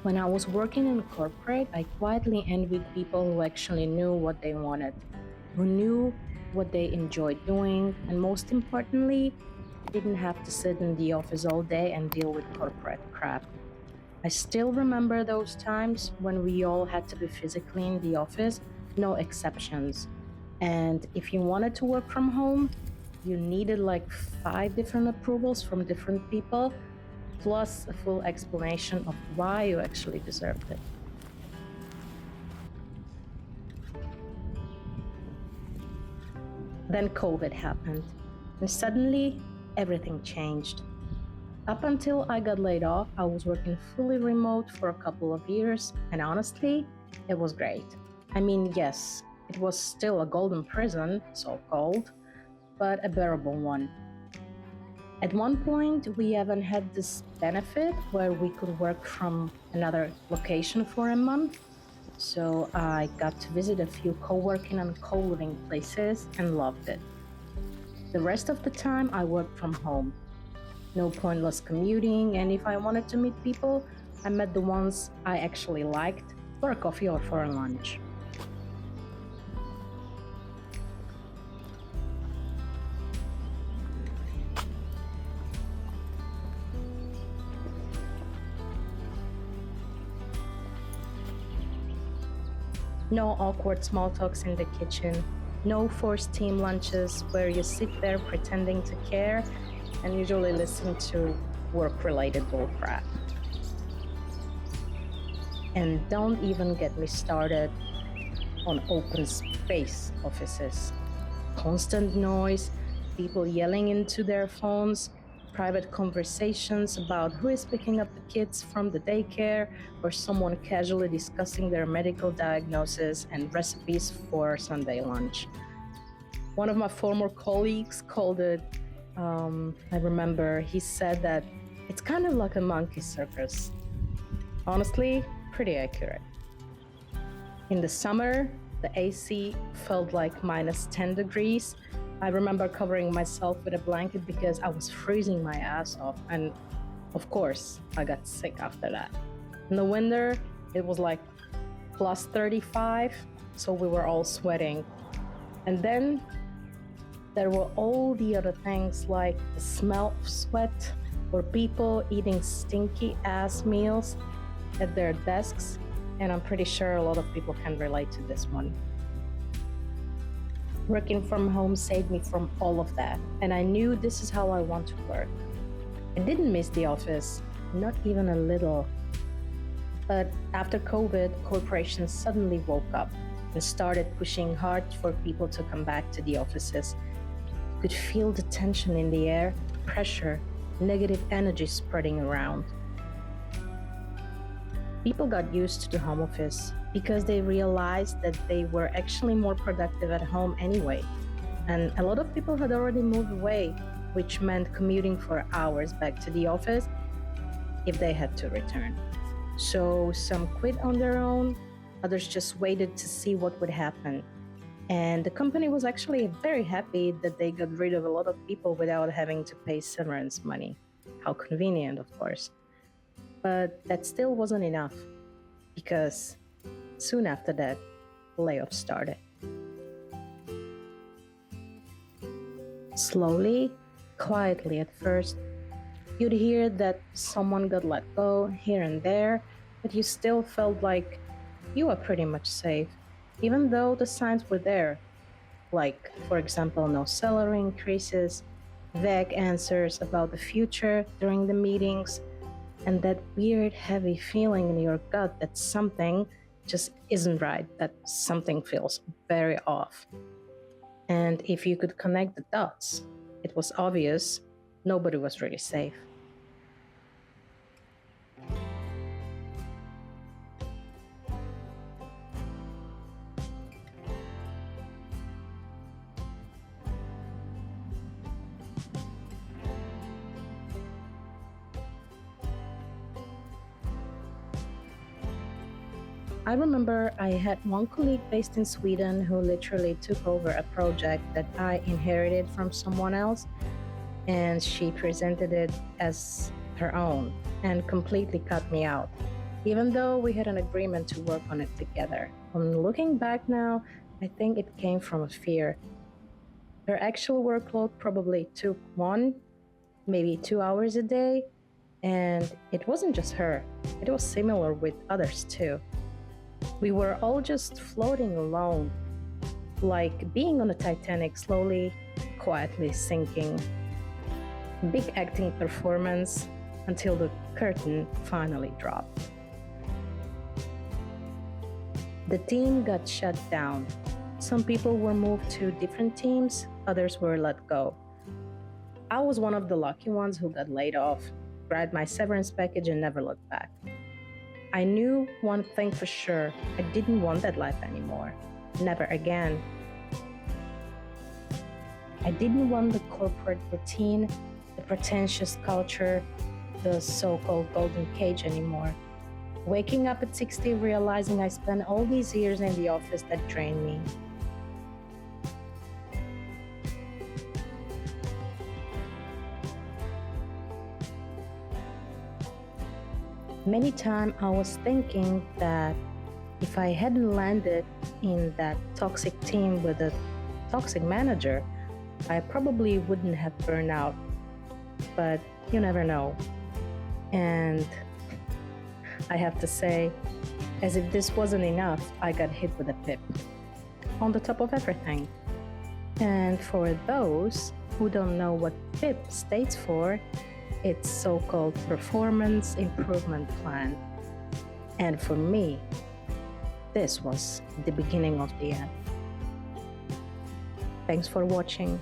When I was working in corporate, I quietly envied people who actually knew what they wanted, who knew what they enjoyed doing, and most importantly, didn't have to sit in the office all day and deal with corporate crap. I still remember those times when we all had to be physically in the office, no exceptions. And if you wanted to work from home, you needed like five different approvals from different people, plus a full explanation of why you actually deserved it. Then COVID happened, and suddenly everything changed. Up until I got laid off, I was working fully remote for a couple of years, and honestly, it was great. I mean, yes, it was still a golden prison, so called, but a bearable one. At one point, we even had this benefit where we could work from another location for a month. So I got to visit a few co working and co living places and loved it. The rest of the time, I worked from home. No pointless commuting, and if I wanted to meet people, I met the ones I actually liked for a coffee or for a lunch. No awkward small talks in the kitchen, no forced team lunches where you sit there pretending to care and usually listen to work related bullcrap. And don't even get me started on open space offices. Constant noise, people yelling into their phones, private conversations about who is picking up the kids from the daycare, or someone casually discussing their medical diagnosis and recipes for Sunday lunch. One of my former colleagues called it, I remember he said that it's kind of like a monkey circus. Honestly, pretty accurate. In the summer, the AC felt like minus 10 degrees. I remember covering myself with a blanket because I was freezing my ass off. And of course, I got sick after that. In the winter, it was like plus 35, so we were all sweating. And then there were all the other things like the smell of sweat or people eating stinky ass meals at their desks, and I'm pretty sure a lot of people can relate to this one. Working from home saved me from all of that, and I knew this is how I want to work. I didn't miss the office, not even a little. But after COVID, corporations suddenly woke up and started pushing hard for people to come back to the offices. You could feel the tension in the air, pressure, negative energy spreading around. People got used to the home office because they realized that they were actually more productive at home anyway. And a lot of people had already moved away, which meant commuting for hours back to the office if they had to return. So some quit on their own, others just waited to see what would happen. And the company was actually very happy that they got rid of a lot of people without having to pay severance money. How convenient, of course. But that still wasn't enough because soon after that, layoffs started. Slowly, quietly at first, you'd hear that someone got let go here and there, but you still felt like you were pretty much safe, even though the signs were there. Like, for example, no salary increases, vague answers about the future during the meetings, and that weird, heavy feeling in your gut that something just isn't right, that something feels very off. And if you could connect the dots, it was obvious nobody was really safe. I remember I had one colleague based in Sweden who literally took over a project that I inherited from someone else, and she presented it as her own and completely cut me out. even though we had an agreement to work on it together. Looking back now, I think it came from a fear. Her actual workload probably took 1, maybe 2 hours a day, and it wasn't just her, it was similar with others too. We were all just floating alone, like being on a Titanic slowly, quietly sinking. Big acting performance until the curtain finally dropped. The team got shut down. Some people were moved to different teams, others were let go. I was one of the lucky ones who got laid off, grabbed my severance package, and never looked back. I knew one thing for sure: I didn't want that life anymore. Never again. I didn't want the corporate routine, the pretentious culture, the so called golden cage anymore. Waking up at 60, realizing I spent all these years in the office that drained me. Many times I was thinking that if I hadn't landed in that toxic team with a toxic manager, I probably wouldn't have burned out. But you never know. And I have to say, as if this wasn't enough, I got hit with a PIP on the top of everything. And for those who don't know what PIP stands for, it's so-called Performance Improvement Plan. And for me, this was the beginning of the end. Thanks for watching.